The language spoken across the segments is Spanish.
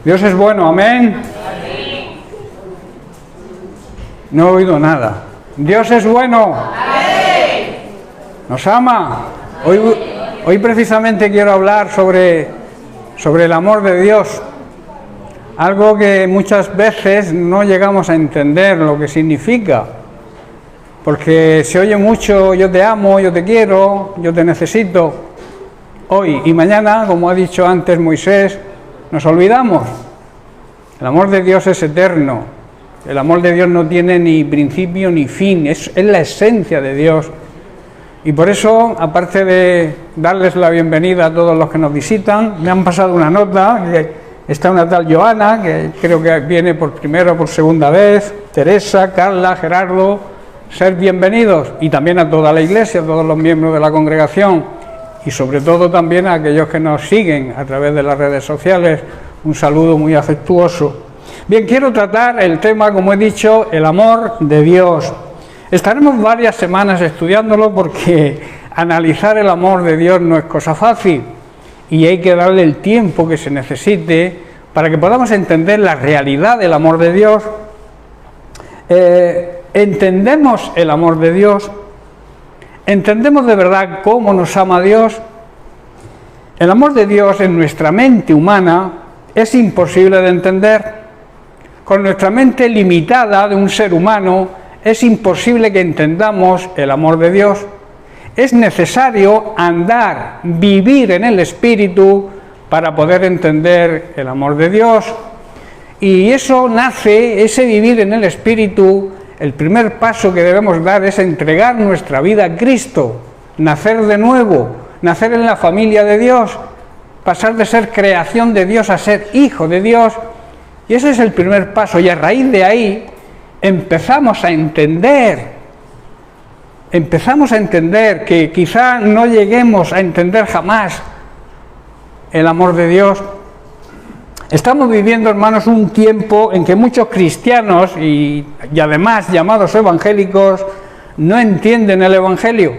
Dios es bueno, amén. No he oído nada. Dios es bueno. Nos ama. Hoy precisamente quiero hablar sobre el amor de Dios. Algo que muchas veces no llegamos a entender lo que significa. Porque se oye mucho, yo te amo, yo te quiero, yo te necesito. Hoy y mañana, como ha dicho antes Moisés, nos olvidamos. El amor de Dios es eterno. El amor de Dios no tiene ni principio ni fin. Es la esencia de Dios. Y por eso, aparte de darles la bienvenida a todos los que nos visitan, me han pasado una nota, que está una tal Joana, que creo que viene por primera o por segunda vez, Teresa, Carla, Gerardo, ser bienvenidos, y también a toda la iglesia, a todos los miembros de la congregación, y sobre todo también a aquellos que nos siguen a través de las redes sociales, un saludo muy afectuoso. Bien, quiero tratar el tema, como he dicho, el amor de Dios. Estaremos varias semanas estudiándolo porque analizar el amor de Dios no es cosa fácil y hay que darle el tiempo que se necesite para que podamos entender la realidad del amor de Dios. ¿Entendemos el amor de Dios? ¿Entendemos de verdad cómo nos ama Dios? El amor de Dios en nuestra mente humana es imposible de entender. Con nuestra mente limitada de un ser humano es imposible que entendamos el amor de Dios. Es necesario andar, vivir en el Espíritu para poder entender el amor de Dios. Y eso nace, ese vivir en el Espíritu, el primer paso que debemos dar es entregar nuestra vida a Cristo, nacer de nuevo, nacer en la familia de Dios, pasar de ser creación de Dios a ser hijo de Dios. Y ese es el primer paso, y a raíz de ahí empezamos a entender que quizá no lleguemos a entender jamás el amor de Dios. Estamos viviendo, hermanos, un tiempo en que muchos cristianos y además llamados evangélicos no entienden el Evangelio.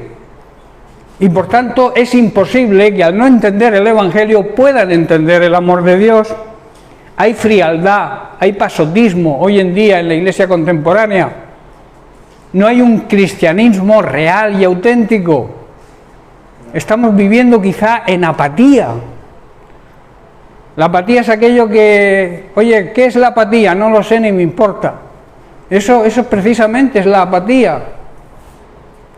Y por tanto es imposible que al no entender el Evangelio puedan entender el amor de Dios. Hay frialdad, hay pasotismo hoy en día en la iglesia contemporánea. No hay un cristianismo real y auténtico. Estamos viviendo quizá en apatía. La apatía es aquello que, oye, ¿qué es la apatía? No lo sé ni me importa. Eso precisamente es la apatía.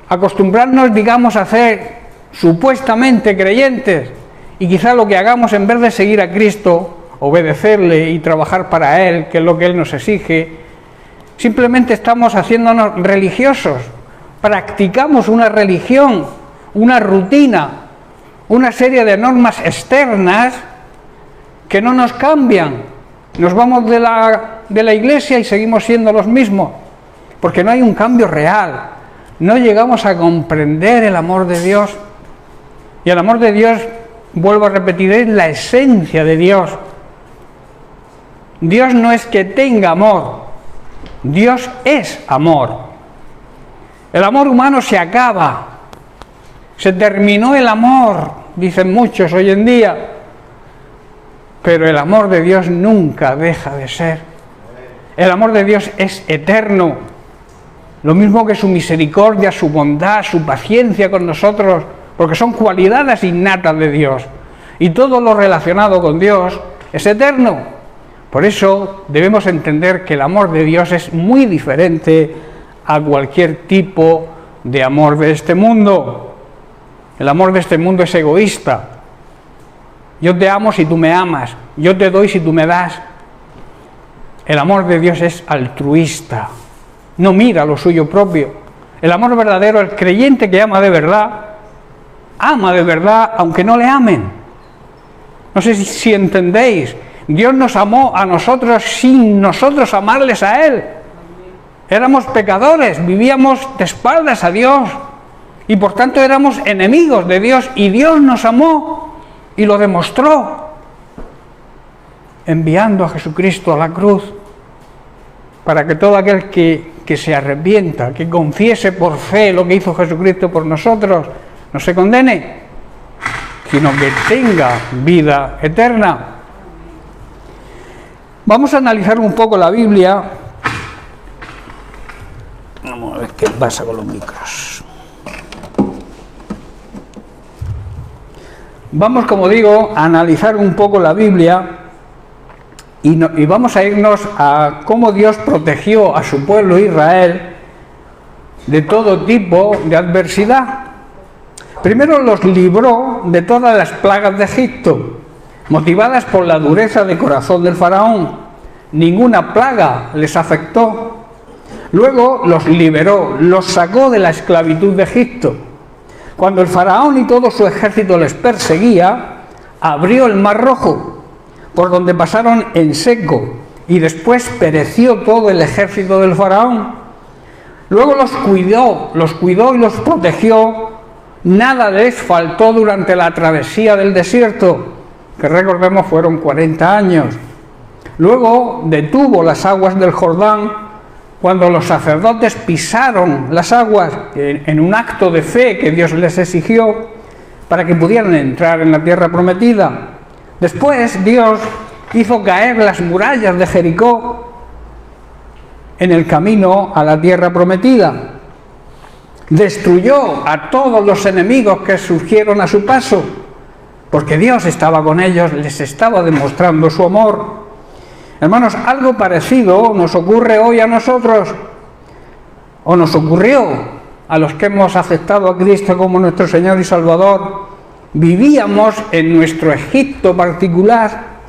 Acostumbrarnos, digamos, a ser supuestamente creyentes y quizá lo que hagamos en vez de seguir a Cristo, obedecerle y trabajar para Él, que es lo que Él nos exige, simplemente estamos haciéndonos religiosos, practicamos una religión, una rutina, una serie de normas externas que no nos cambian. Nos vamos de la iglesia y seguimos siendo los mismos, porque no hay un cambio real, no llegamos a comprender el amor de Dios. Y el amor de Dios, vuelvo a repetir, es la esencia de Dios. Dios no es que tenga amor, Dios es amor. El amor humano se acaba, se terminó el amor, dicen muchos hoy en día, pero el amor de Dios nunca deja de ser. El amor de Dios es eterno, lo mismo que su misericordia, su bondad, su paciencia con nosotros, porque son cualidades innatas de Dios, y todo lo relacionado con Dios es eterno. Por eso debemos entender que el amor de Dios es muy diferente a cualquier tipo de amor de este mundo. El amor de este mundo es egoísta. Yo te amo si tú me amas, yo te doy si tú me das. El amor de Dios es altruista, no mira lo suyo propio. El amor verdadero, el creyente que ama de verdad aunque no le amen. No sé si entendéis. Dios nos amó a nosotros sin nosotros amarles a Él. Éramos pecadores, vivíamos de espaldas a Dios y por tanto éramos enemigos de Dios, y Dios nos amó y lo demostró enviando a Jesucristo a la cruz para que todo aquel que se arrepienta, que confiese por fe lo que hizo Jesucristo por nosotros, no se condene, sino que tenga vida eterna. Vamos a analizar un poco la Biblia. Vamos a ver qué pasa con los micros. Vamos, como digo, a analizar un poco la Biblia y vamos a irnos a cómo Dios protegió a su pueblo Israel de todo tipo de adversidad. Primero los libró de todas las plagas de Egipto, motivadas por la dureza de corazón del faraón. Ninguna plaga les afectó. Luego los liberó, los sacó de la esclavitud de Egipto. Cuando el faraón y todo su ejército les perseguía, abrió el Mar Rojo, por donde pasaron en seco, y después pereció todo el ejército del faraón. Luego los cuidó y los protegió. Nada les faltó durante la travesía del desierto, que recordemos fueron 40 años. Luego detuvo las aguas del Jordán cuando los sacerdotes pisaron las aguas en un acto de fe que Dios les exigió para que pudieran entrar en la tierra prometida. Después Dios hizo caer las murallas de Jericó en el camino a la tierra prometida. Destruyó a todos los enemigos que surgieron a su paso, porque Dios estaba con ellos, les estaba demostrando su amor. Hermanos, algo parecido nos ocurre hoy a nosotros, o nos ocurrió a los que hemos aceptado a Cristo como nuestro Señor y Salvador. Vivíamos en nuestro Egipto particular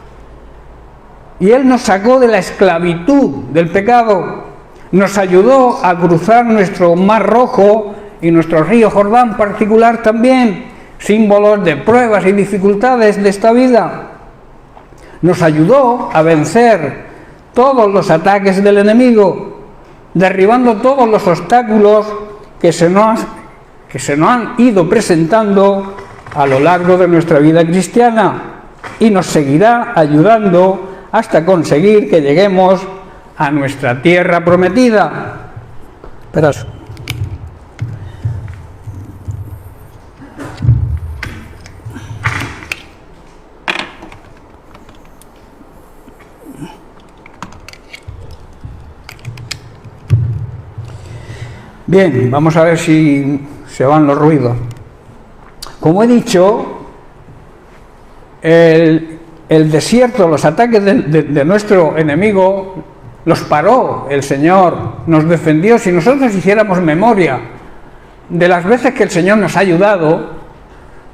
y Él nos sacó de la esclavitud del pecado, nos ayudó a cruzar nuestro Mar Rojo y nuestro río Jordán particular también, símbolos de pruebas y dificultades de esta vida. Nos ayudó a vencer todos los ataques del enemigo, derribando todos los obstáculos que se nos han ido presentando a lo largo de nuestra vida cristiana, y nos seguirá ayudando hasta conseguir que lleguemos a nuestra tierra prometida. Esperad. Bien, vamos a ver si se van los ruidos. Como he dicho, el desierto, los ataques de nuestro enemigo, los paró el Señor, nos defendió. Si nosotros hiciéramos memoria de las veces que el Señor nos ha ayudado,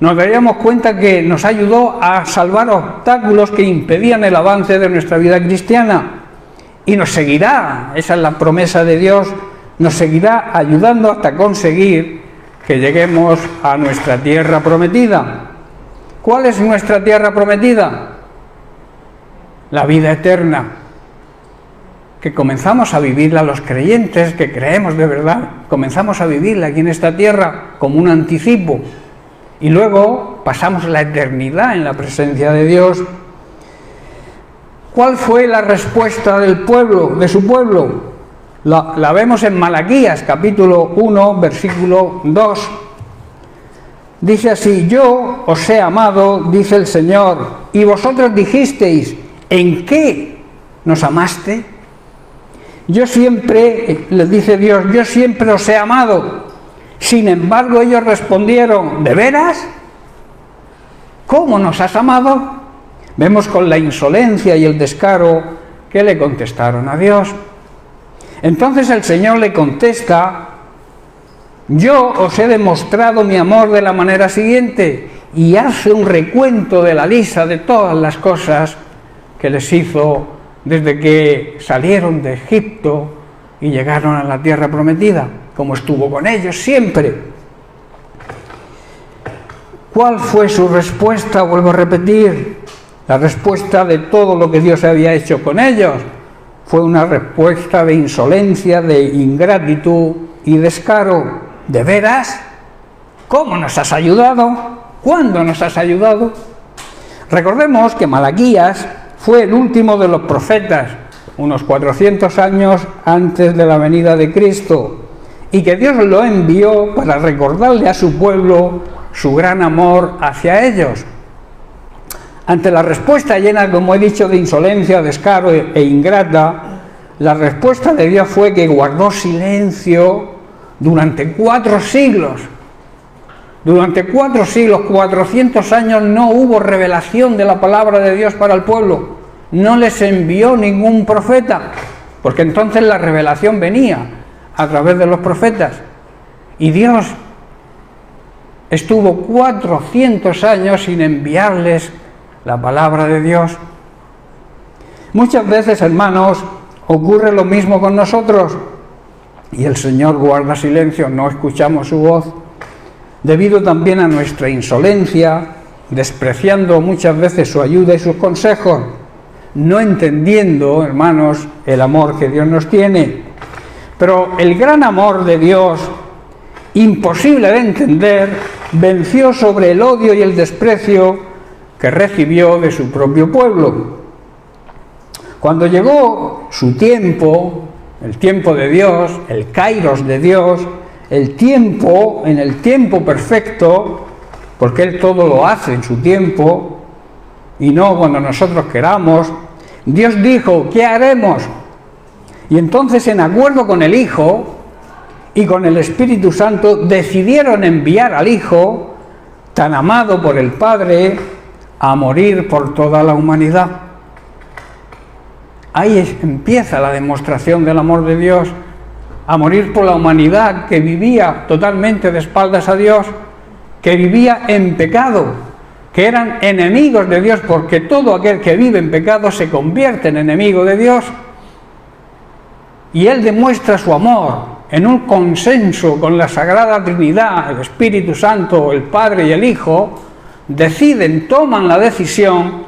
nos daríamos cuenta que nos ayudó a salvar obstáculos que impedían el avance de nuestra vida cristiana. Y nos seguirá, esa es la promesa de Dios, nos seguirá ayudando hasta conseguir que lleguemos a nuestra tierra prometida. ¿Cuál es nuestra tierra prometida? La vida eterna, que comenzamos a vivirla los creyentes, que creemos de verdad, comenzamos a vivirla aquí en esta tierra como un anticipo, y luego pasamos la eternidad en la presencia de Dios. ¿Cuál fue la respuesta del pueblo, de su pueblo? La vemos en Malaquías, capítulo 1, versículo 2. Dice así: yo os he amado, dice el Señor, y vosotros dijisteis, ¿en qué nos amaste? Yo siempre, les dice Dios, yo siempre os he amado. Sin embargo, ellos respondieron, ¿de veras? ¿Cómo nos has amado? Vemos con la insolencia y el descaro que le contestaron a Dios. Entonces el Señor le contesta: yo os he demostrado mi amor de la manera siguiente, y hace un recuento de la lista de todas las cosas que les hizo desde que salieron de Egipto y llegaron a la tierra prometida, como estuvo con ellos siempre. ¿Cuál fue su respuesta? Vuelvo a repetir, la respuesta de todo lo que Dios había hecho con ellos fue una respuesta de insolencia, de ingratitud y descaro. ¿De veras? ¿Cómo nos has ayudado? ¿Cuándo nos has ayudado? Recordemos que Malaquías fue el último de los profetas, unos 400 años antes de la venida de Cristo, y que Dios lo envió para recordarle a su pueblo su gran amor hacia ellos. Ante la respuesta llena, como he dicho, de insolencia, descaro e ingrata, la respuesta de Dios fue que guardó silencio durante 4 siglos. Durante 4 siglos, 400 años, no hubo revelación de la palabra de Dios para el pueblo. No les envió ningún profeta, porque entonces la revelación venía a través de los profetas. Y Dios estuvo 400 años sin enviarles la palabra de Dios. Muchas veces, hermanos, ocurre lo mismo con nosotros, y el Señor guarda silencio, no escuchamos su voz, debido también a nuestra insolencia, despreciando muchas veces su ayuda y sus consejos, no entendiendo, hermanos, el amor que Dios nos tiene. Pero el gran amor de Dios, imposible de entender, venció sobre el odio y el desprecio que recibió de su propio pueblo. Cuando llegó su tiempo, el tiempo de Dios, el kairos de Dios, el tiempo, en el tiempo perfecto, porque Él todo lo hace en su tiempo, y no cuando nosotros queramos, Dios dijo, ¿qué haremos? Y entonces, en acuerdo con el Hijo y con el Espíritu Santo, decidieron enviar al Hijo, tan amado por el Padre, a morir por toda la humanidad. Ahí empieza la demostración del amor de Dios, a morir por la humanidad que vivía totalmente de espaldas a Dios, que vivía en pecado, que eran enemigos de Dios, porque todo aquel que vive en pecado se convierte en enemigo de Dios. Y Él demuestra su amor en un consenso con la Sagrada Trinidad, el Espíritu Santo, el Padre y el Hijo, toman la decisión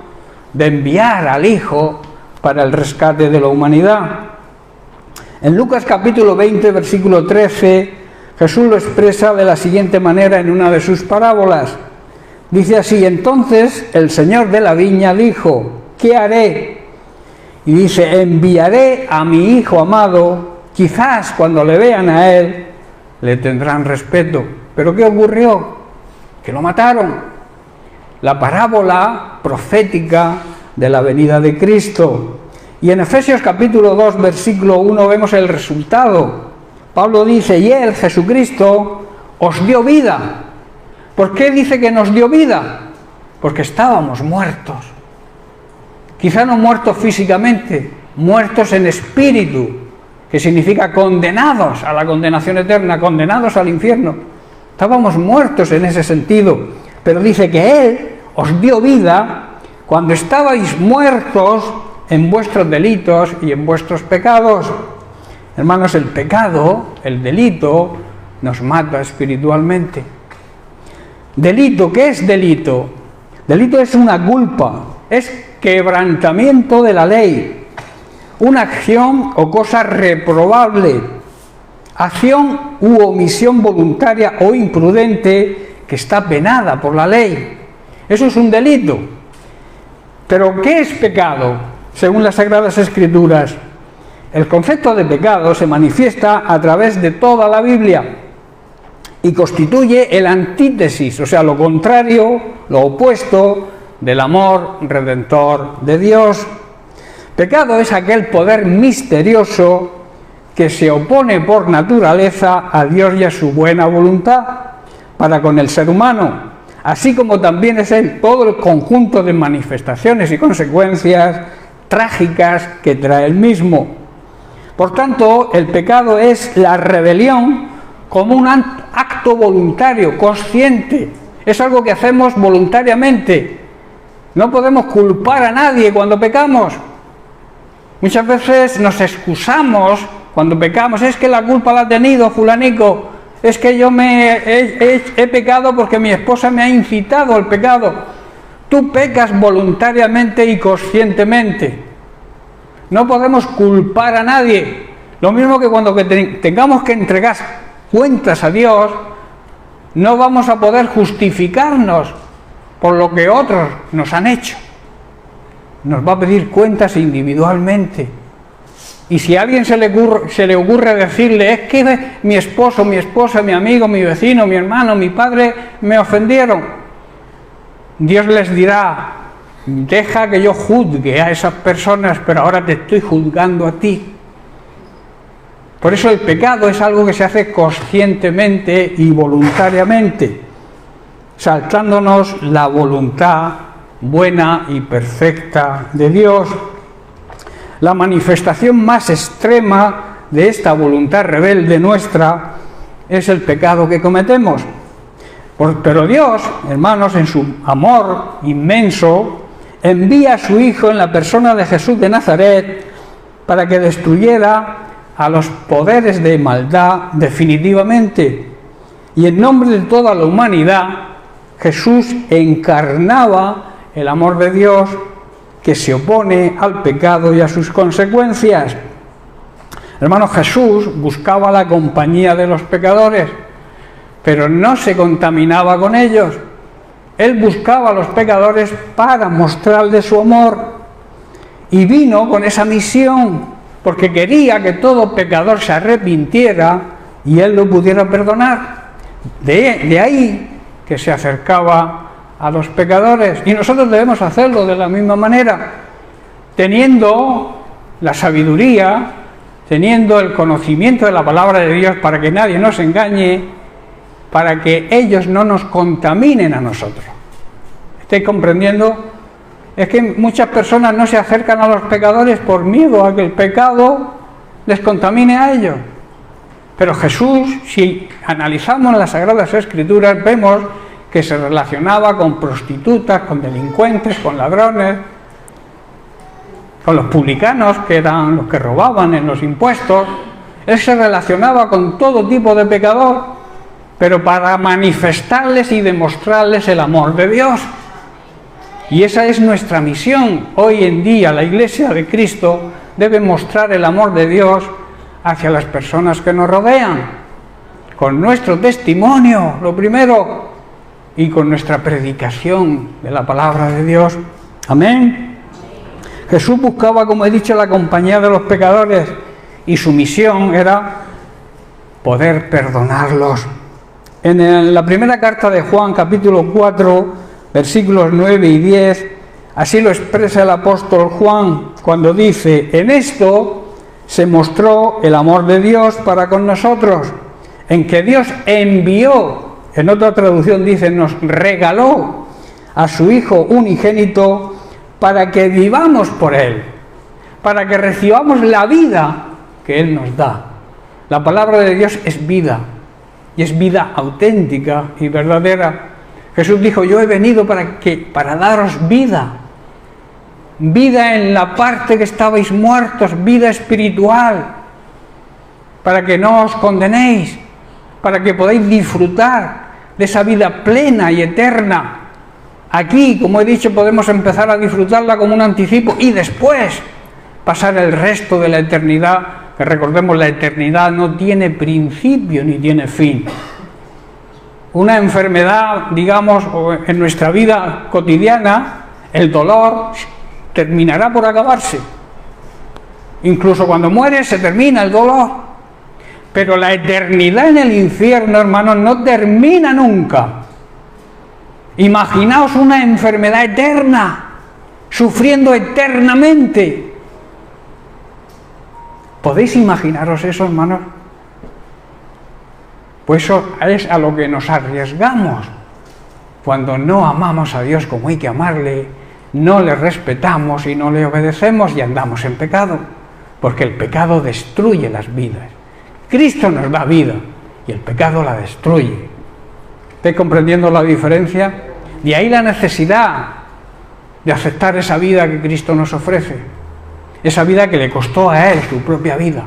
de enviar al Hijo para el rescate de la humanidad. En Lucas capítulo 20, versículo 13, Jesús lo expresa de la siguiente manera en una de sus parábolas. Dice así: entonces el señor de la viña dijo, ¿qué haré? Y dice, enviaré a mi hijo amado, quizás cuando le vean a él, le tendrán respeto. ¿Pero qué ocurrió? Que lo mataron. La parábola profética de la venida de Cristo. Y en Efesios capítulo 2, versículo 1 vemos el resultado. Pablo dice, y Él, Jesucristo, os dio vida. ¿Por qué dice que nos dio vida? Porque estábamos muertos. Quizá no muertos físicamente, muertos en espíritu, que significa condenados a la condenación eterna, condenados al infierno. Estábamos muertos en ese sentido, pero dice que Él os dio vida cuando estabais muertos en vuestros delitos y en vuestros pecados. Hermanos, el pecado, el delito, nos mata espiritualmente. Delito, ¿qué es delito? Delito es una culpa, es quebrantamiento de la ley, una acción o cosa reprobable, acción u omisión voluntaria o imprudente que está penada por la ley. Eso es un delito. ¿Pero qué es pecado? Según las Sagradas Escrituras, el concepto de pecado se manifiesta a través de toda la Biblia y constituye el antítesis, o sea, lo contrario, lo opuesto del amor redentor de Dios. Pecado es aquel poder misterioso que se opone por naturaleza a Dios y a su buena voluntad para con el ser humano, así como también es todo el conjunto de manifestaciones y consecuencias trágicas que trae el mismo. Por tanto, el pecado es la rebelión como un acto voluntario, consciente. Es algo que hacemos voluntariamente. No podemos culpar a nadie cuando pecamos. Muchas veces nos excusamos cuando pecamos. Es que la culpa la ha tenido fulanico. Es que yo he pecado porque mi esposa me ha incitado al pecado. Tú pecas voluntariamente y conscientemente. No podemos culpar a nadie. Lo mismo que cuando tengamos que entregar cuentas a Dios, no vamos a poder justificarnos por lo que otros nos han hecho. Nos va a pedir cuentas individualmente. Y si a alguien se le ocurre decirle, es que mi esposo, mi esposa, mi amigo, mi vecino, mi hermano, mi padre me ofendieron, Dios les dirá, deja que yo juzgue a esas personas, pero ahora te estoy juzgando a ti. Por eso el pecado es algo que se hace conscientemente y voluntariamente, saltándonos la voluntad buena y perfecta de Dios. La manifestación más extrema de esta voluntad rebelde nuestra es el pecado que cometemos. Pero Dios, hermanos, en su amor inmenso, envía a su Hijo en la persona de Jesús de Nazaret para que destruyera a los poderes de maldad definitivamente. Y en nombre de toda la humanidad, Jesús encarnaba el amor de Dios que se opone al pecado y a sus consecuencias. Hermanos, Jesús buscaba la compañía de los pecadores, pero no se contaminaba con ellos. Él buscaba a los pecadores para mostrarles su amor y vino con esa misión porque quería que todo pecador se arrepintiera y Él lo pudiera perdonar. De ahí que se acercaba a los pecadores, y nosotros debemos hacerlo de la misma manera, teniendo la sabiduría, teniendo el conocimiento de la palabra de Dios para que nadie nos engañe, para que ellos no nos contaminen a nosotros. ¿Estáis comprendiendo? Es que muchas personas no se acercan a los pecadores por miedo a que el pecado les contamine a ellos. Pero Jesús, si analizamos las Sagradas Escrituras, vemos que se relacionaba con prostitutas, con delincuentes, con ladrones, con los publicanos, que eran los que robaban en los impuestos. Él se relacionaba con todo tipo de pecador, pero para manifestarles y demostrarles el amor de Dios. Y esa es nuestra misión. Hoy en día la Iglesia de Cristo debe mostrar el amor de Dios hacia las personas que nos rodean, con nuestro testimonio, lo primero, y con nuestra predicación de la palabra de Dios. Amén. Jesús buscaba, como he dicho, la compañía de los pecadores, y su misión era poder perdonarlos. En la primera carta de Juan, capítulo 4, versículos 9 y 10, así lo expresa el apóstol Juan cuando dice: en esto se mostró el amor de Dios para con nosotros, en que Dios envió, en otra traducción dice, nos regaló a su Hijo unigénito para que vivamos por Él, para que recibamos la vida que Él nos da. La palabra de Dios es vida, y es vida auténtica y verdadera. Jesús dijo: yo he venido para daros vida, vida en la parte que estabais muertos, vida espiritual, para que no os condenéis, para que podáis disfrutar de esa vida plena y eterna. Aquí, como he dicho, podemos empezar a disfrutarla como un anticipo y después pasar el resto de la eternidad, que recordemos, la eternidad no tiene principio ni tiene fin. Una enfermedad, digamos, en nuestra vida cotidiana, el dolor terminará por acabarse. Incluso cuando mueres se termina el dolor. Pero la eternidad en el infierno, hermanos, no termina nunca. Imaginaos una enfermedad eterna, sufriendo eternamente. ¿Podéis imaginaros eso, hermanos? Pues eso es a lo que nos arriesgamos cuando no amamos a Dios como hay que amarle, no le respetamos y no le obedecemos y andamos en pecado, porque el pecado destruye las vidas. Cristo nos da vida y el pecado la destruye. ¿Estáis comprendiendo la diferencia? De ahí la necesidad de aceptar esa vida que Cristo nos ofrece, esa vida que le costó a Él su propia vida.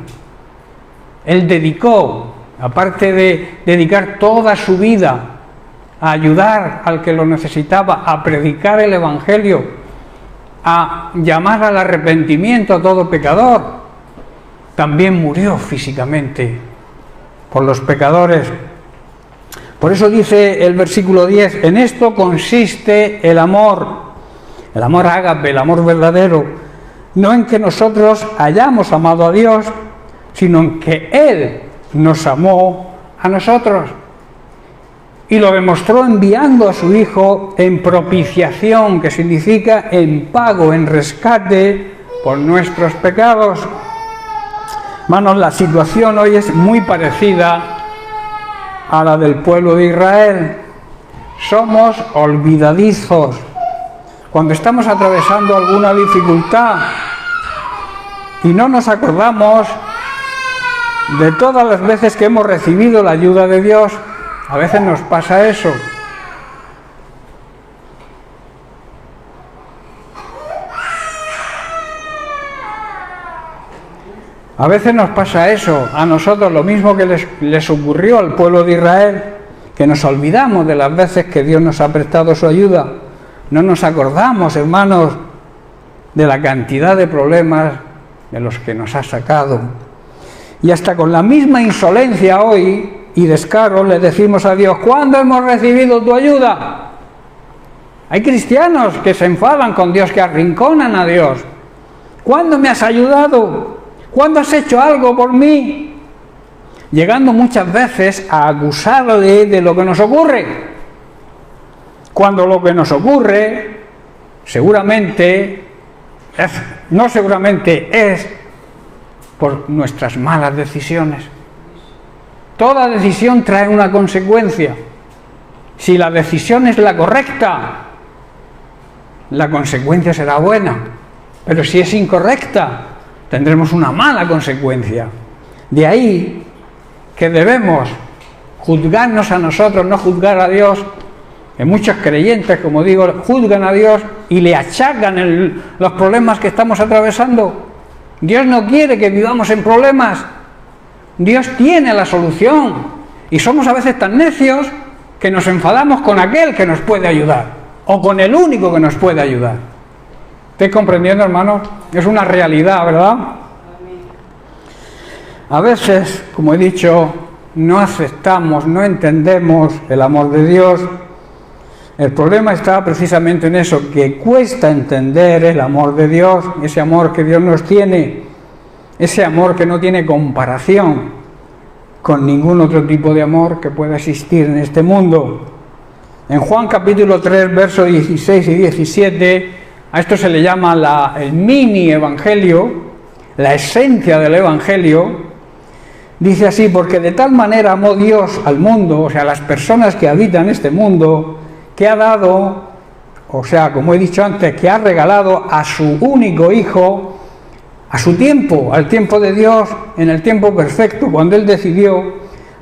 Él dedicó, aparte de dedicar toda su vida a ayudar al que lo necesitaba, a predicar el Evangelio, a llamar al arrepentimiento a todo pecador, también murió físicamente por los pecadores. Por eso dice el versículo 10, en esto consiste el amor ágape, el amor verdadero, no en que nosotros hayamos amado a Dios, sino en que Él nos amó a nosotros y lo demostró enviando a su Hijo en propiciación, que significa en pago, en rescate por nuestros pecados. Hermanos, la situación hoy es muy parecida a la del pueblo de Israel. Somos olvidadizos. Cuando estamos atravesando alguna dificultad y no nos acordamos de todas las veces que hemos recibido la ayuda de Dios, a veces nos pasa eso. A veces nos pasa eso, a nosotros, lo mismo que les ocurrió al pueblo de Israel, que nos olvidamos de las veces que Dios nos ha prestado su ayuda. No nos acordamos, hermanos, de la cantidad de problemas de los que nos ha sacado. Y hasta con la misma insolencia hoy y descaro le decimos a Dios: ¿cuándo hemos recibido tu ayuda? Hay cristianos que se enfadan con Dios, que arrinconan a Dios. ¿Cuándo me has ayudado? ¿Cuándo has hecho algo por mí? Llegando muchas veces a acusarle de lo que nos ocurre, cuando lo que nos ocurre es por nuestras malas decisiones. Toda decisión trae una consecuencia. Si la decisión es la correcta, la consecuencia será buena, pero si es incorrecta, tendremos una mala consecuencia. De ahí que debemos juzgarnos a nosotros, no juzgar a Dios. Que muchos creyentes, como digo, juzgan a Dios y le achacan los problemas que estamos atravesando. Dios no quiere que vivamos en problemas. Dios tiene la solución. Y somos a veces tan necios que nos enfadamos con aquel que nos puede ayudar, o con el único que nos puede ayudar. ¿Estáis comprendiendo, hermanos? Es una realidad, ¿verdad? A veces, como he dicho, no aceptamos, no entendemos el amor de Dios. El problema está precisamente en eso, que cuesta entender el amor de Dios, ese amor que Dios nos tiene, ese amor que no tiene comparación con ningún otro tipo de amor que pueda existir en este mundo. En Juan capítulo 3, versos 16 y 17, a esto se le llama el mini evangelio, la esencia del evangelio. Dice así: porque de tal manera amó Dios al mundo, o sea, a las personas que habitan este mundo, que ha dado, o sea, como he dicho antes, que ha regalado a su único Hijo, a su tiempo, al tiempo de Dios, en el tiempo perfecto, cuando Él decidió,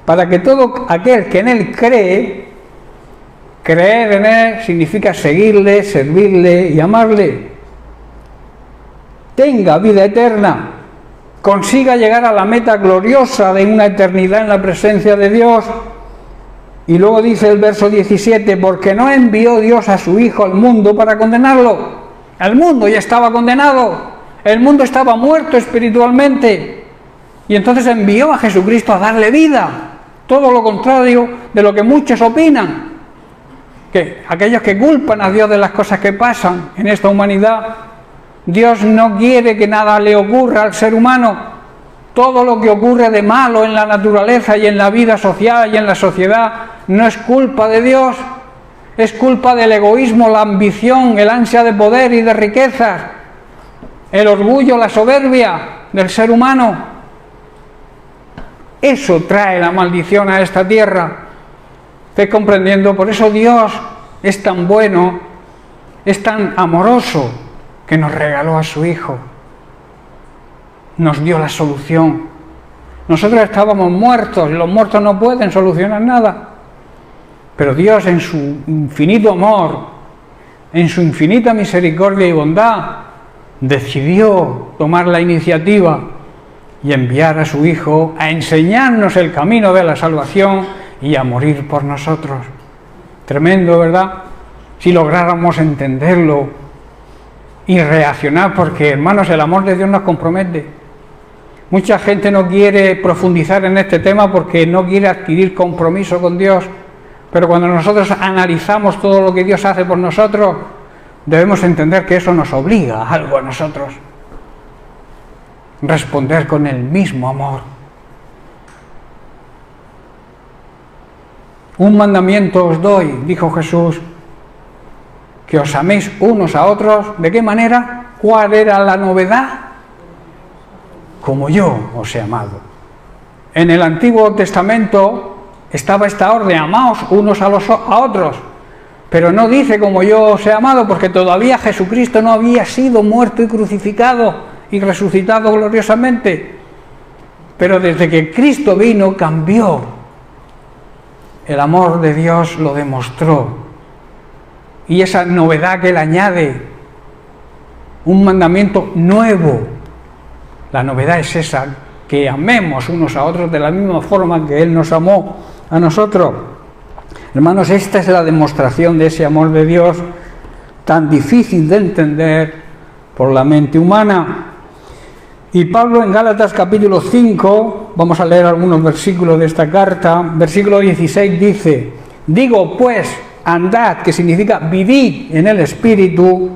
para que todo aquel que en Él cree, creer en Él significa seguirle, servirle y amarle, tenga vida eterna, consiga llegar a la meta gloriosa de una eternidad en la presencia de Dios. Y luego dice el verso 17: porque no envió Dios a su Hijo al mundo para condenarlo. El mundo ya estaba condenado, el mundo estaba muerto espiritualmente, y entonces envió a Jesucristo a darle vida. Todo lo contrario de lo que muchos opinan, que aquellos que culpan a Dios de las cosas que pasan en esta humanidad. Dios no quiere que nada le ocurra al ser humano. Todo lo que ocurre de malo en la naturaleza y en la vida social y en la sociedad no es culpa de Dios, es culpa del egoísmo, la ambición, el ansia de poder y de riquezas, el orgullo, la soberbia del ser humano. Eso trae la maldición a esta tierra. ¿Estáis comprendiendo? Por eso Dios es tan bueno, es tan amoroso, que nos regaló a su Hijo. Nos dio la solución. Nosotros estábamos muertos, y los muertos no pueden solucionar nada. Pero Dios, en su infinito amor, en su infinita misericordia y bondad, decidió tomar la iniciativa y enviar a su Hijo a enseñarnos el camino de la salvación y a morir por nosotros. Tremendo, ¿verdad? Si lográramos entenderlo y reaccionar, porque, hermanos, el amor de Dios nos compromete. Mucha gente no quiere profundizar en este tema porque no quiere adquirir compromiso con Dios, pero cuando nosotros analizamos todo lo que Dios hace por nosotros, debemos entender que eso nos obliga a algo a nosotros. Responder con el mismo amor. Un mandamiento os doy, dijo Jesús, que os améis unos a otros. ¿De qué manera? ¿Cuál era la novedad? Como yo os he amado. En el Antiguo Testamento estaba esta orden, amaos unos a otros, pero no dice como yo os he amado, porque todavía Jesucristo no había sido muerto y crucificado y resucitado gloriosamente. Pero desde que Cristo vino, cambió. El amor de Dios lo demostró. Y esa novedad que Él añade, un mandamiento nuevo. La novedad es esa, que amemos unos a otros de la misma forma que Él nos amó a nosotros. Hermanos, esta es la demostración de ese amor de Dios tan difícil de entender por la mente humana. Y Pablo en Gálatas capítulo 5, vamos a leer algunos versículos de esta carta, versículo 16 dice: digo pues, andad, que significa vivid en el Espíritu,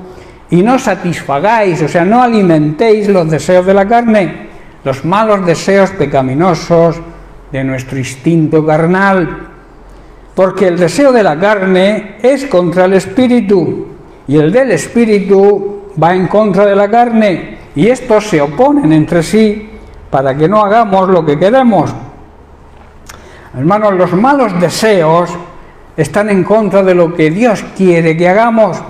y no satisfagáis, o sea, no alimentéis los deseos de la carne, los malos deseos pecaminosos de nuestro instinto carnal. Porque el deseo de la carne es contra el Espíritu, y el del Espíritu va en contra de la carne, y estos se oponen entre sí para que no hagamos lo que queremos. Hermanos, los malos deseos están en contra de lo que Dios quiere que hagamos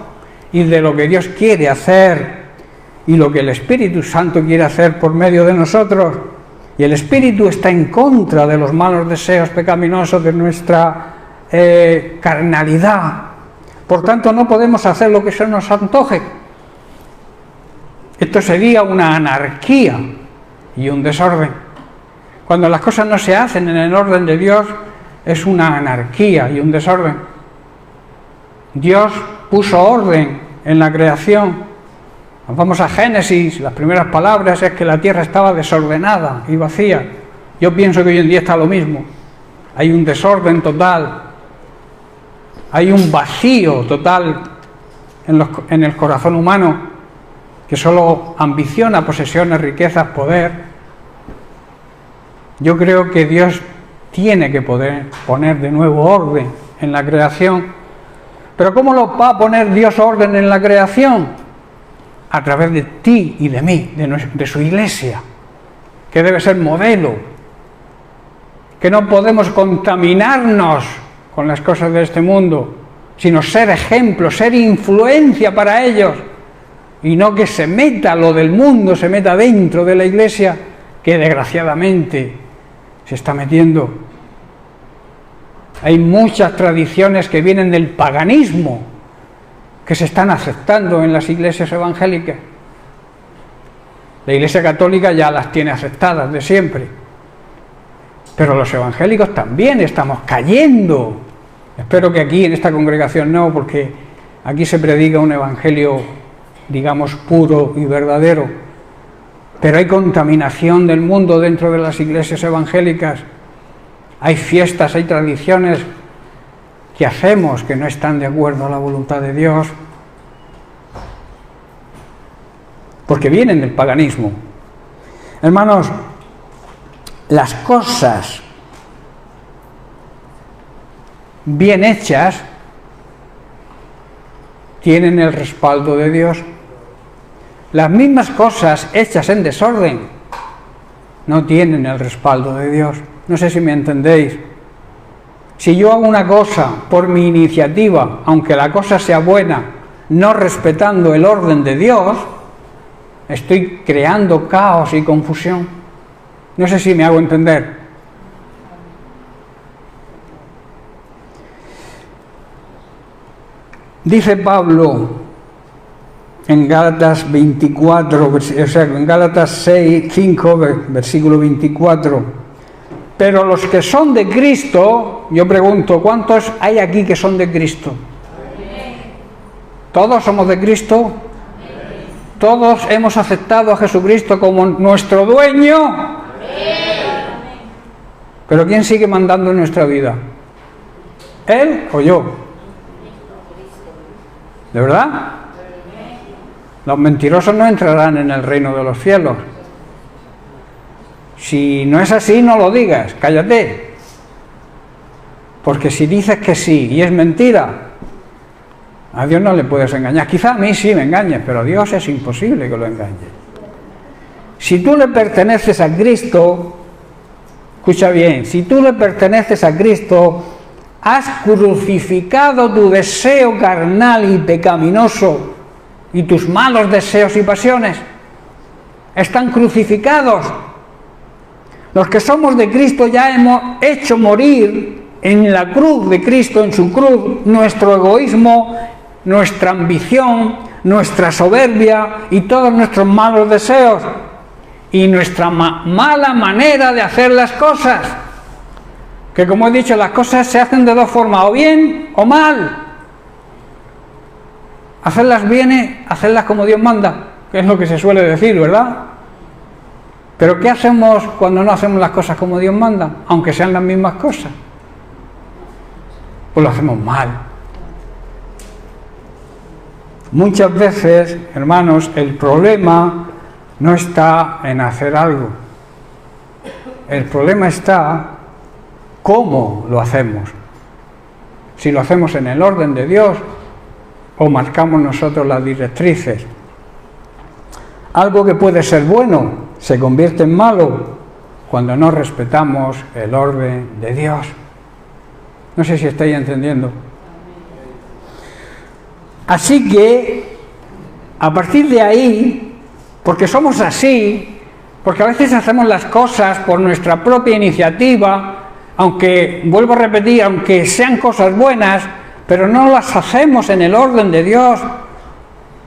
y de lo que Dios quiere hacer y lo que el Espíritu Santo quiere hacer por medio de nosotros. Y el Espíritu está en contra de los malos deseos pecaminosos de nuestra carnalidad. Por tanto, no podemos hacer lo que se nos antoje. Esto sería una anarquía y un desorden. Cuando las cosas no se hacen en el orden de Dios, es una anarquía y un desorden. Dios puso orden en la creación. Vamos a Génesis, las primeras palabras es que la tierra estaba desordenada y vacía. Yo pienso que hoy en día está lo mismo. Hay un desorden total. Hay un vacío total en el corazón humano que solo ambiciona posesiones, riquezas, poder. Yo creo que Dios tiene que poder poner de nuevo orden en la creación. ¿Pero cómo lo va a poner Dios orden en la creación? A través de ti y de mí, de su iglesia, que debe ser modelo, que no podemos contaminarnos con las cosas de este mundo, sino ser ejemplo, ser influencia para ellos, y no que se meta lo del mundo, se meta dentro de la iglesia, que desgraciadamente se está metiendo. Hay muchas tradiciones que vienen del paganismo, que se están aceptando en las iglesias evangélicas. La Iglesia Católica ya las tiene aceptadas de siempre, pero los evangélicos también estamos cayendo. Espero que aquí en esta congregación no, porque aquí se predica un evangelio, digamos, puro y verdadero, pero hay contaminación del mundo dentro de las iglesias evangélicas. Hay fiestas, hay tradiciones que hacemos que no están de acuerdo a la voluntad de Dios, porque vienen del paganismo. Hermanos, las cosas bien hechas tienen el respaldo de Dios. Las mismas cosas hechas en desorden no tienen el respaldo de Dios. No sé si me entendéis. Si yo hago una cosa por mi iniciativa, aunque la cosa sea buena, no respetando el orden de Dios, estoy creando caos y confusión. No sé si me hago entender. Dice Pablo en Gálatas 24, o sea, en Gálatas 5, versículo 24: pero los que son de Cristo, yo pregunto, ¿cuántos hay aquí que son de Cristo? ¿Todos somos de Cristo? ¿Todos hemos aceptado a Jesucristo como nuestro dueño? ¿Pero quién sigue mandando en nuestra vida? ¿Él o yo? ¿De verdad? Los mentirosos no entrarán en el reino de los cielos. Si no es así, no lo digas, cállate. Porque si dices que sí y es mentira, a Dios no le puedes engañar. Quizá a mí sí me engañes, pero a Dios es imposible que lo engañes. Si tú le perteneces a Cristo, escucha bien, si tú le perteneces a Cristo, has crucificado tu deseo carnal y pecaminoso y tus malos deseos y pasiones. Están crucificados. Los que somos de Cristo ya hemos hecho morir en la cruz de Cristo, en su cruz, nuestro egoísmo, nuestra ambición, nuestra soberbia y todos nuestros malos deseos y nuestra mala manera de hacer las cosas, que como he dicho, las cosas se hacen de dos formas, o bien o mal. Hacerlas bien, hacerlas como Dios manda, que es lo que se suele decir, ¿verdad? Pero ¿qué hacemos cuando no hacemos las cosas como Dios manda, aunque sean las mismas cosas? Pues lo hacemos mal. Muchas veces, hermanos, el problema no está en hacer algo. El problema está cómo lo hacemos. Si lo hacemos en el orden de Dios o marcamos nosotros las directrices. Algo que puede ser bueno se convierte en malo cuando no respetamos el orden de Dios. No sé si estáis entendiendo. Así que, a partir de ahí, porque somos así, porque a veces hacemos las cosas por nuestra propia iniciativa, aunque, vuelvo a repetir, aunque sean cosas buenas, pero no las hacemos en el orden de Dios,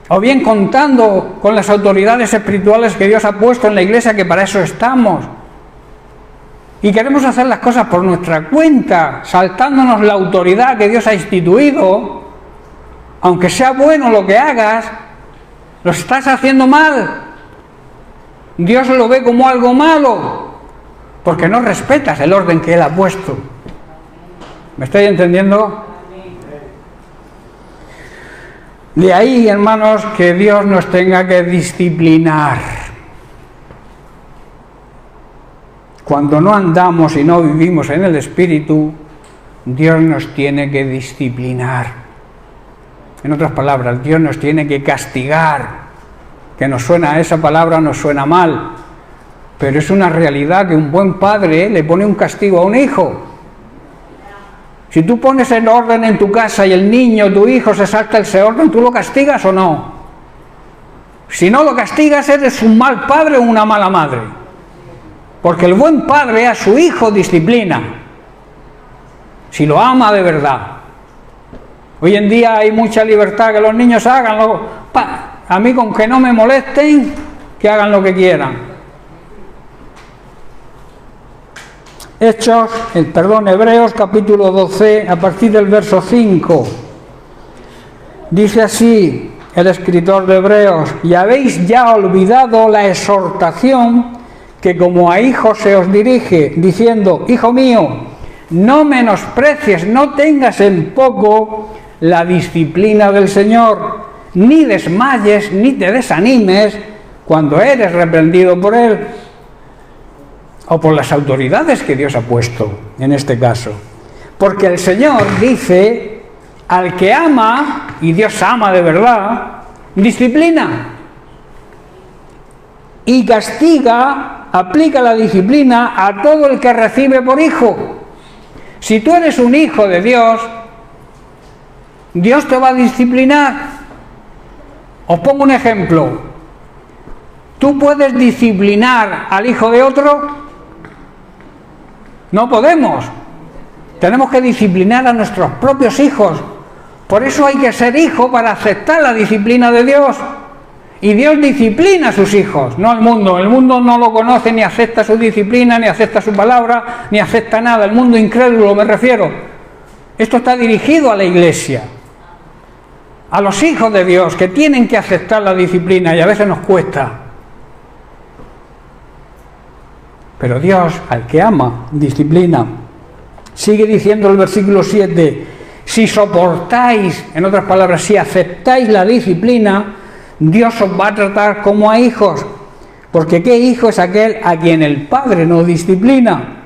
o bien contando con las autoridades espirituales que Dios ha puesto en la iglesia, que para eso estamos, y queremos hacer las cosas por nuestra cuenta, saltándonos la autoridad que Dios ha instituido, aunque sea bueno lo que hagas, lo estás haciendo mal. Dios lo ve como algo malo, porque no respetas el orden que Él ha puesto. ¿Me estáis entendiendo? De ahí, hermanos, que Dios nos tenga que disciplinar. Cuando no andamos y no vivimos en el Espíritu, Dios nos tiene que disciplinar. En otras palabras, Dios nos tiene que castigar. Que nos suena, esa palabra nos suena mal, pero es una realidad que un buen padre le pone un castigo a un hijo. Si tú pones el orden en tu casa y el niño, tu hijo, se salta ese orden, ¿tú lo castigas o no? Si no lo castigas, eres un mal padre o una mala madre. Porque el buen padre a su hijo disciplina, si lo ama de verdad. Hoy en día hay mucha libertad, que los niños hagan a mí con que no me molesten, que hagan lo que quieran. Hebreos capítulo 12, a partir del verso 5. Dice así el escritor de Hebreos: y habéis ya olvidado la exhortación que como a hijos se os dirige, diciendo: hijo mío, no menosprecies, no tengas en poco la disciplina del Señor, ni desmayes, ni te desanimes cuando eres reprendido por Él, o por las autoridades que Dios ha puesto, en este caso. Porque el Señor dice: al que ama, y Dios ama de verdad, disciplina. Y castiga, aplica la disciplina a todo el que recibe por hijo. Si tú eres un hijo de Dios, Dios te va a disciplinar. Os pongo un ejemplo. ¿Tú puedes disciplinar al hijo de otro? No podemos. Tenemos que disciplinar a nuestros propios hijos. Por eso hay que ser hijo para aceptar la disciplina de Dios. Y Dios disciplina a sus hijos, no al mundo. El mundo no lo conoce, ni acepta su disciplina, ni acepta su palabra, ni acepta nada. El mundo incrédulo, me refiero. Esto está dirigido a la iglesia, a los hijos de Dios, que tienen que aceptar la disciplina, y a veces nos cuesta. Pero Dios, al que ama, disciplina. Sigue diciendo el versículo 7: si soportáis, en otras palabras, si aceptáis la disciplina, Dios os va a tratar como a hijos, porque ¿qué hijo es aquel a quien el Padre no disciplina?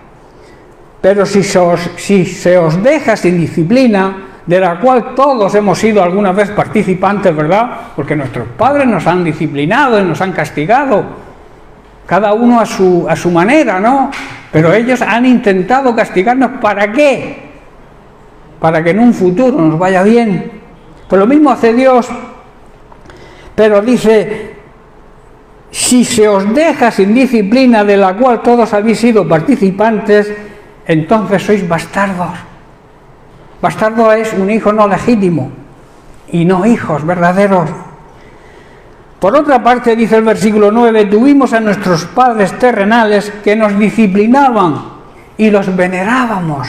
Pero si se os deja sin disciplina, de la cual todos hemos sido alguna vez participantes, ¿verdad? Porque nuestros padres nos han disciplinado y nos han castigado, cada uno a su manera, ¿no? Pero ellos han intentado castigarnos, ¿para qué? Para que en un futuro nos vaya bien. Pues lo mismo hace Dios, pero dice, si se os deja sin disciplina, de la cual todos habéis sido participantes, entonces sois bastardos. Bastardo es un hijo no legítimo y no hijos verdaderos. Por otra parte, dice el versículo 9, tuvimos a nuestros padres terrenales que nos disciplinaban y los venerábamos.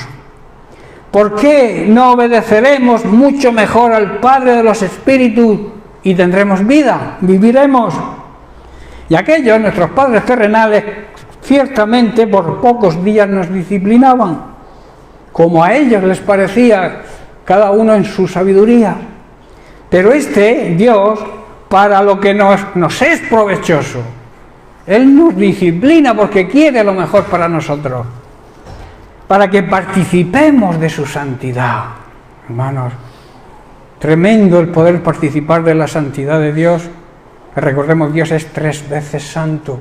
¿Por qué no obedeceremos mucho mejor al Padre de los Espíritus y tendremos vida, viviremos? Y aquellos, nuestros padres terrenales, ciertamente por pocos días nos disciplinaban, como a ellos les parecía, cada uno en su sabiduría. Pero Dios, para lo que nos es provechoso, Él nos disciplina porque quiere lo mejor para nosotros, para que participemos de su santidad. Hermanos, tremendo el poder participar de la santidad de Dios. Recordemos, Dios es 3 veces santo.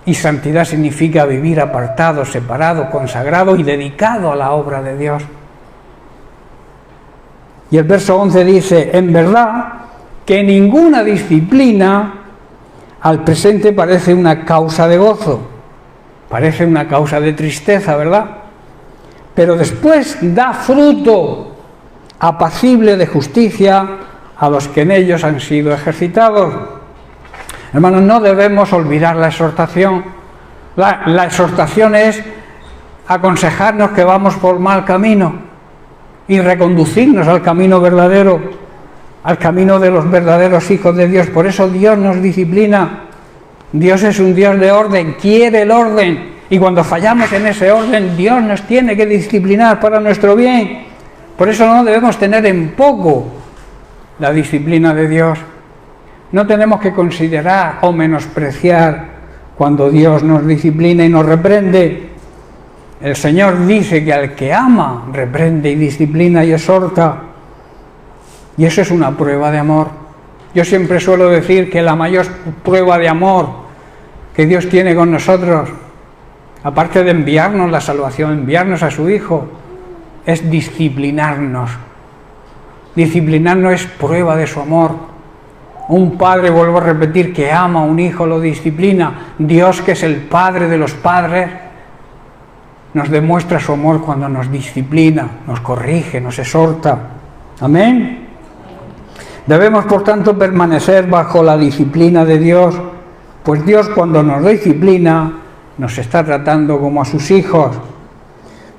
Y santidad significa vivir apartado, separado, consagrado y dedicado a la obra de Dios. Y el verso 11 dice, en verdad que ninguna disciplina al presente parece una causa de gozo, parece una causa de tristeza, ¿verdad? Pero después da fruto apacible de justicia a los que en ellos han sido ejercitados. Hermanos, no debemos olvidar la exhortación. La exhortación es aconsejarnos que vamos por mal camino y reconducirnos al camino verdadero, al camino de los verdaderos hijos de Dios. Por eso Dios nos disciplina. Dios es un Dios de orden, quiere el orden. Y cuando fallamos en ese orden, Dios nos tiene que disciplinar para nuestro bien. Por eso no debemos tener en poco la disciplina de Dios. No tenemos que considerar o menospreciar cuando Dios nos disciplina y nos reprende. El Señor dice que al que ama, reprende y disciplina y exhorta. Y eso es una prueba de amor. Yo siempre suelo decir que la mayor prueba de amor que Dios tiene con nosotros, aparte de enviarnos la salvación, enviarnos a su Hijo, es disciplinarnos. Disciplinarnos es prueba de su amor. Un padre, vuelvo a repetir, que ama a un hijo, lo disciplina. Dios, que es el Padre de los padres, nos demuestra su amor cuando nos disciplina, nos corrige, nos exhorta. Amén. Debemos, por tanto, permanecer bajo la disciplina de Dios, pues Dios, cuando nos disciplina, nos está tratando como a sus hijos.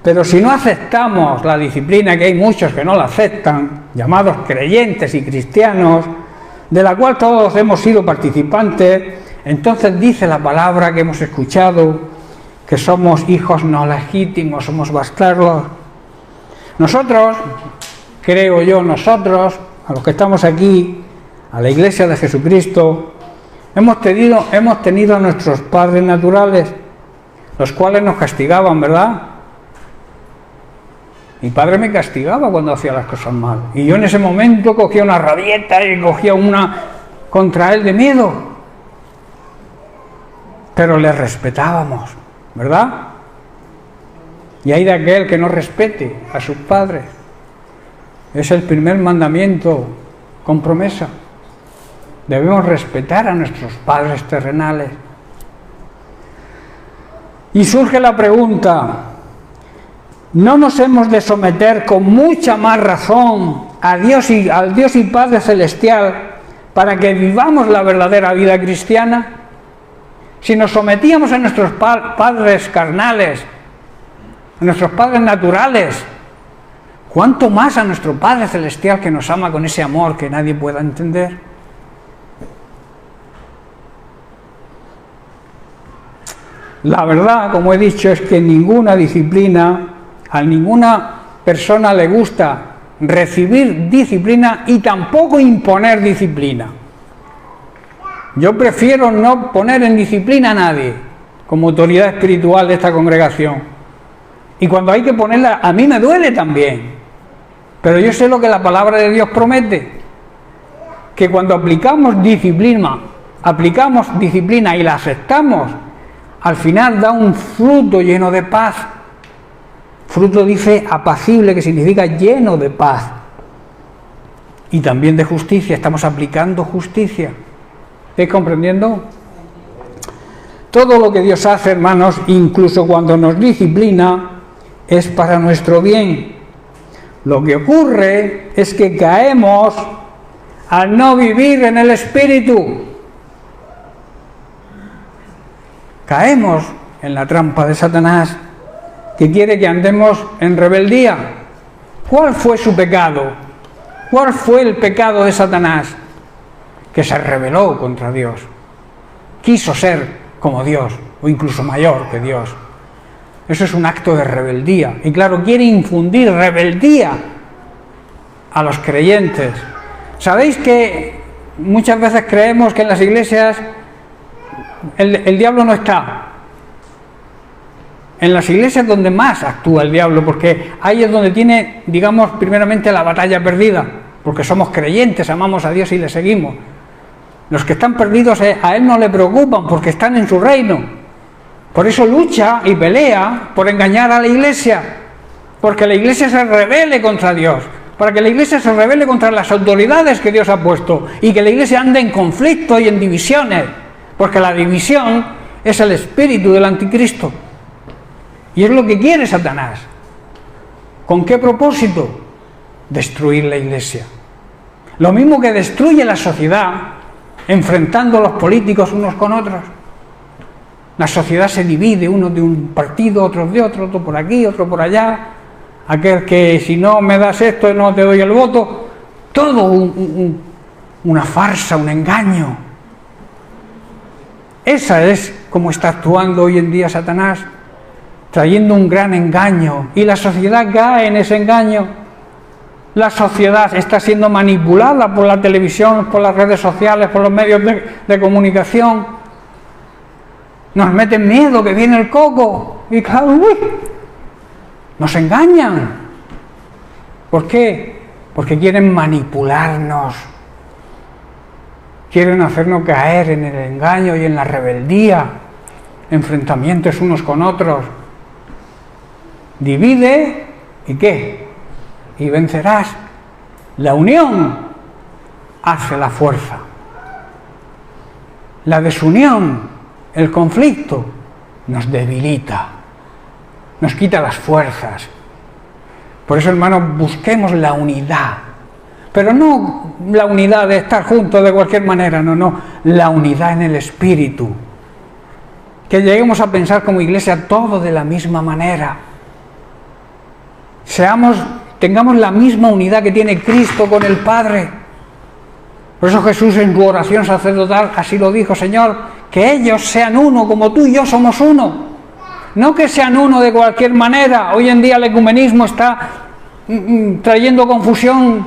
Pero si no aceptamos la disciplina, que hay muchos que no la aceptan, llamados creyentes y cristianos, de la cual todos hemos sido participantes, entonces dice la palabra que hemos escuchado, que somos hijos no legítimos, somos bastardos. Nosotros, creo yo, nosotros, a los que estamos aquí, a la Iglesia de Jesucristo, hemos tenido a nuestros padres naturales, los cuales nos castigaban, ¿verdad? Mi padre me castigaba cuando hacía las cosas mal. Y yo en ese momento cogía una rabieta y cogía una contra él de miedo. Pero le respetábamos, ¿verdad? Y hay de aquel que no respete a sus padres. Es el primer mandamiento con promesa. Debemos respetar a nuestros padres terrenales. Y surge la pregunta, ¿no nos hemos de someter con mucha más razón a Dios al Dios y Padre Celestial para que vivamos la verdadera vida cristiana? Si nos sometíamos a nuestros padres carnales, a nuestros padres naturales, ¿cuánto más a nuestro Padre Celestial que nos ama con ese amor que nadie pueda entender? La verdad, como he dicho, es que ninguna disciplina, a ninguna persona le gusta recibir disciplina y tampoco imponer disciplina. Yo prefiero no poner en disciplina a nadie como autoridad espiritual de esta congregación. Y cuando hay que ponerla, a mí me duele también. Pero yo sé lo que la palabra de Dios promete, que cuando aplicamos disciplina y la aceptamos, al final da un fruto lleno de paz. Fruto dice apacible, que significa lleno de paz. Y también de justicia, estamos aplicando justicia. ¿Estáis comprendiendo? Todo lo que Dios hace, hermanos, incluso cuando nos disciplina, es para nuestro bien. Lo que ocurre es que caemos al no vivir en el Espíritu. Caemos en la trampa de Satanás, que quiere que andemos en rebeldía. ¿Cuál fue su pecado? ¿Cuál fue el pecado de Satanás? Que se rebeló contra Dios. Quiso ser como Dios, o incluso mayor que Dios. Eso es un acto de rebeldía. Y claro, quiere infundir rebeldía a los creyentes. ¿Sabéis que muchas veces creemos que en las iglesias el diablo no está? En las iglesias donde más actúa el diablo, porque ahí es donde tiene, digamos, primeramente la batalla perdida, porque somos creyentes, amamos a Dios y le seguimos. Los que están perdidos a él no le preocupan porque están en su reino. Por eso lucha y pelea por engañar a la iglesia, porque la iglesia se rebele contra Dios, para que la iglesia se rebele contra las autoridades que Dios ha puesto y que la iglesia ande en conflicto y en divisiones, porque la división es el espíritu del anticristo. Y es lo que quiere Satanás. ¿Con qué propósito? Destruir la iglesia. Lo mismo que destruye la sociedad, enfrentando a los políticos unos con otros. La sociedad se divide, unos de un partido, otros de otro por aquí, otro por allá. Aquel que si no me das esto no te doy el voto. Todo una farsa, un engaño. Esa es como está actuando hoy en día Satanás, trayendo un gran engaño, y la sociedad cae en ese engaño. La sociedad está siendo manipulada por la televisión, por las redes sociales, por los medios de comunicación. Nos meten miedo que viene el coco y claro, uy, nos engañan. ¿Por qué? Porque quieren manipularnos, quieren hacernos caer en el engaño y en la rebeldía, enfrentamientos unos con otros. Divide y ¿qué? Y vencerás. La unión hace la fuerza. La desunión, el conflicto, nos debilita, nos quita las fuerzas. Por eso, hermanos, busquemos la unidad. Pero no la unidad de estar juntos de cualquier manera, no, la unidad en el espíritu. Que lleguemos a pensar como iglesia todos de la misma manera. Tengamos la misma unidad que tiene Cristo con el Padre. Por eso Jesús en su oración sacerdotal así lo dijo: Señor, que ellos sean uno como tú y yo somos uno. No que sean uno de cualquier manera. Hoy en día el ecumenismo está trayendo confusión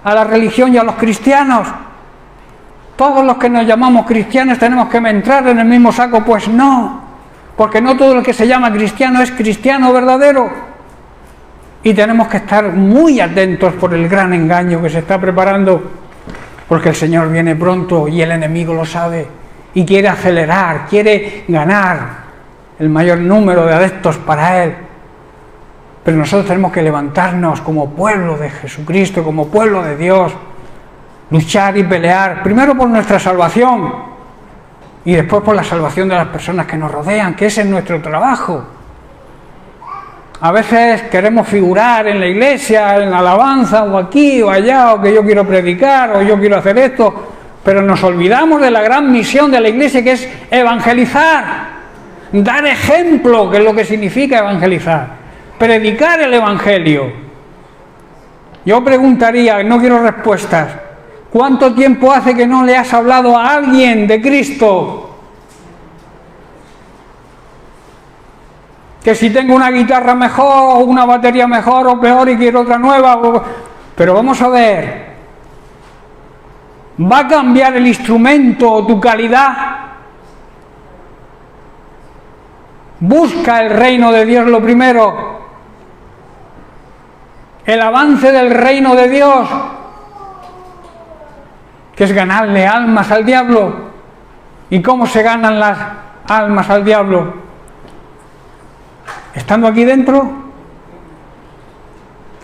a la religión y a los cristianos. Todos los que nos llamamos cristianos tenemos que entrar en el mismo saco. Pues no, porque no todo el que se llama cristiano es cristiano verdadero. Y tenemos que estar muy atentos por el gran engaño que se está preparando, porque el Señor viene pronto y el enemigo lo sabe y quiere acelerar, quiere ganar el mayor número de adeptos para Él. Pero nosotros tenemos que levantarnos como pueblo de Jesucristo, como pueblo de Dios, luchar y pelear, primero por nuestra salvación y después por la salvación de las personas que nos rodean, que ese es nuestro trabajo. A veces queremos figurar en la iglesia, en la alabanza, o aquí o allá, o que yo quiero predicar, o yo quiero hacer esto, pero nos olvidamos de la gran misión de la iglesia, que es evangelizar, dar ejemplo, que es lo que significa evangelizar, predicar el evangelio. Yo preguntaría, no quiero respuestas, ¿cuánto tiempo hace que no le has hablado a alguien de Cristo? Que si tengo una guitarra mejor, o una batería mejor o peor y quiero otra nueva. Pero vamos a ver, ¿va a cambiar el instrumento o tu calidad? Busca el reino de Dios lo primero el avance del reino de Dios, que es ganarle almas al diablo. ¿Y cómo se ganan las almas al diablo? Estando aquí dentro.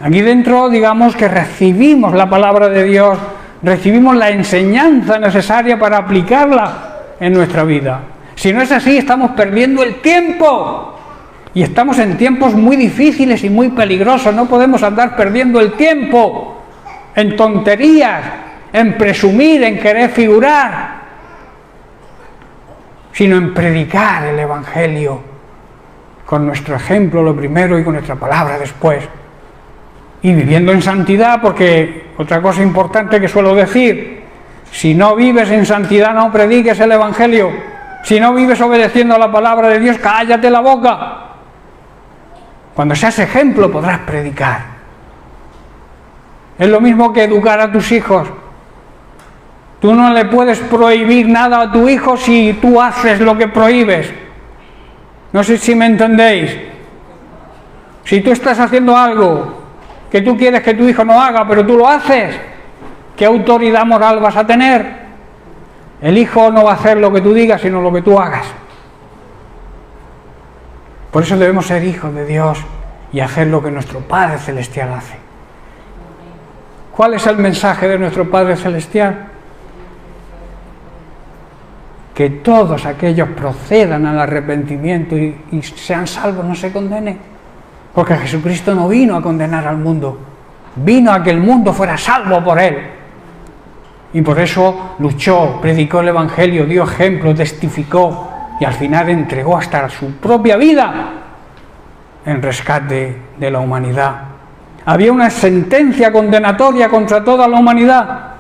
Aquí dentro, digamos que recibimos la palabra de Dios, recibimos la enseñanza necesaria para aplicarla en nuestra vida. Si no es así, estamos perdiendo el tiempo. Y estamos en tiempos muy difíciles y muy peligrosos. No podemos andar perdiendo el tiempo en tonterías, en presumir, en querer figurar, sino en predicar el Evangelio con nuestro ejemplo lo primero y con nuestra palabra después. Y viviendo en santidad, porque otra cosa importante que suelo decir, si no vives en santidad no prediques el Evangelio. Si no vives obedeciendo a la palabra de Dios, cállate la boca. Cuando seas ejemplo podrás predicar. Es lo mismo que educar a tus hijos. Tú no le puedes prohibir nada a tu hijo si tú haces lo que prohíbes. No sé si me entendéis. Si tú estás haciendo algo que tú quieres que tu hijo no haga, pero tú lo haces, ¿qué autoridad moral vas a tener? El hijo no va a hacer lo que tú digas, sino lo que tú hagas. Por eso debemos ser hijos de Dios y hacer lo que nuestro Padre Celestial hace. ¿Cuál es el mensaje de nuestro Padre Celestial? Que todos aquellos procedan al arrepentimiento y sean salvos, no se condenen. Porque Jesucristo no vino a condenar al mundo, vino a que el mundo fuera salvo por Él. Y por eso luchó, predicó el Evangelio, dio ejemplo, testificó y al final entregó hasta su propia vida en rescate de la humanidad. Había una sentencia condenatoria contra toda la humanidad.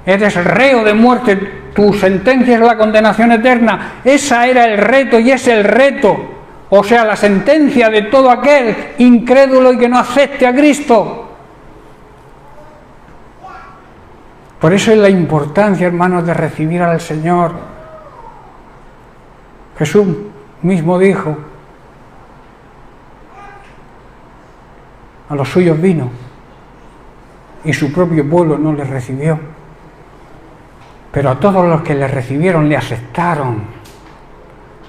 Eres reo de muerte, tu sentencia es la condenación eterna. Ese era el reto y es el reto, o sea, la sentencia de todo aquel incrédulo y que no acepte a Cristo. Por eso es la importancia, hermanos, de recibir al Señor. Jesús mismo dijo: a los suyos vino y su propio pueblo no le recibió. Pero a todos los que le recibieron, le aceptaron.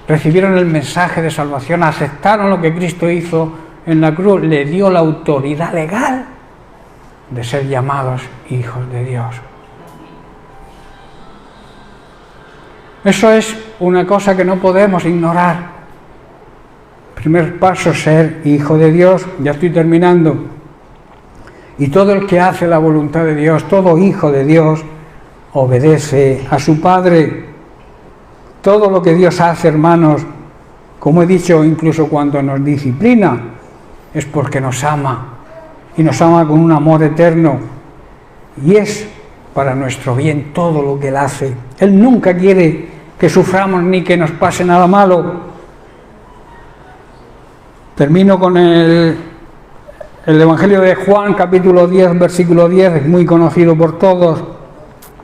Recibieron el mensaje de salvación, aceptaron lo que Cristo hizo en la cruz, le dio la autoridad legal de ser llamados hijos de Dios. Eso es una cosa que no podemos ignorar. Primer paso, ser hijo de Dios. Ya estoy terminando. Y todo el que hace la voluntad de Dios, todo hijo de Dios, obedece a su Padre. Todo lo que Dios hace, hermanos, como he dicho, incluso cuando nos disciplina, es porque nos ama. Y nos ama con un amor eterno. Y es para nuestro bien todo lo que Él hace. Él nunca quiere que suframos ni que nos pase nada malo. Termino con el Evangelio de Juan, capítulo 10, versículo 10, es muy conocido por todos,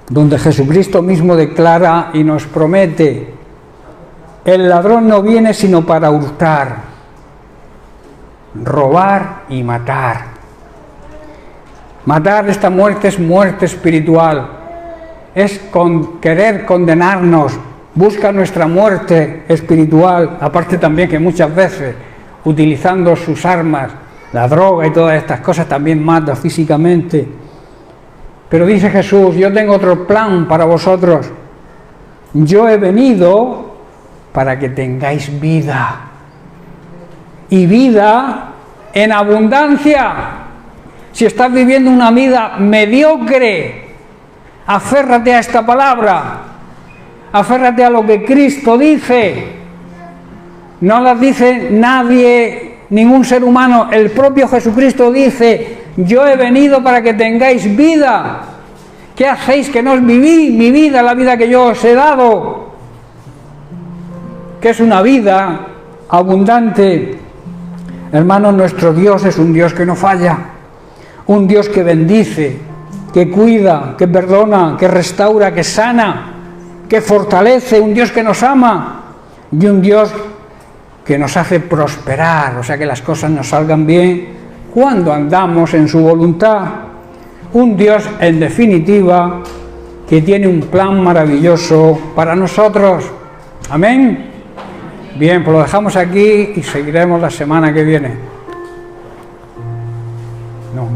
donde Jesucristo mismo declara y nos promete: el ladrón no viene sino para hurtar, robar y matar. Matar, esta muerte es muerte espiritual, es querer condenarnos, busca nuestra muerte espiritual, aparte también que muchas veces, utilizando sus armas, la droga y todas estas cosas, también mata físicamente. Pero dice Jesús: yo tengo otro plan para vosotros. Yo he venido para que tengáis vida, y vida en abundancia. Si estás viviendo una vida mediocre, aférrate a esta palabra, aférrate a lo que Cristo dice. No las dice nadie, ningún ser humano, el propio Jesucristo dice: yo he venido para que tengáis vida. ¿Qué hacéis que no os vivís mi vida, la vida que yo os he dado? Que es una vida abundante. Hermanos, nuestro Dios es un Dios que no falla, un Dios que bendice, que cuida, que perdona, que restaura, que sana, que fortalece, un Dios que nos ama y un Dios que nos hace prosperar, o sea, que las cosas nos salgan bien cuando andamos en su voluntad. Un Dios, en definitiva, que tiene un plan maravilloso para nosotros. Amén. Bien, pues lo dejamos aquí y seguiremos la semana que viene. No.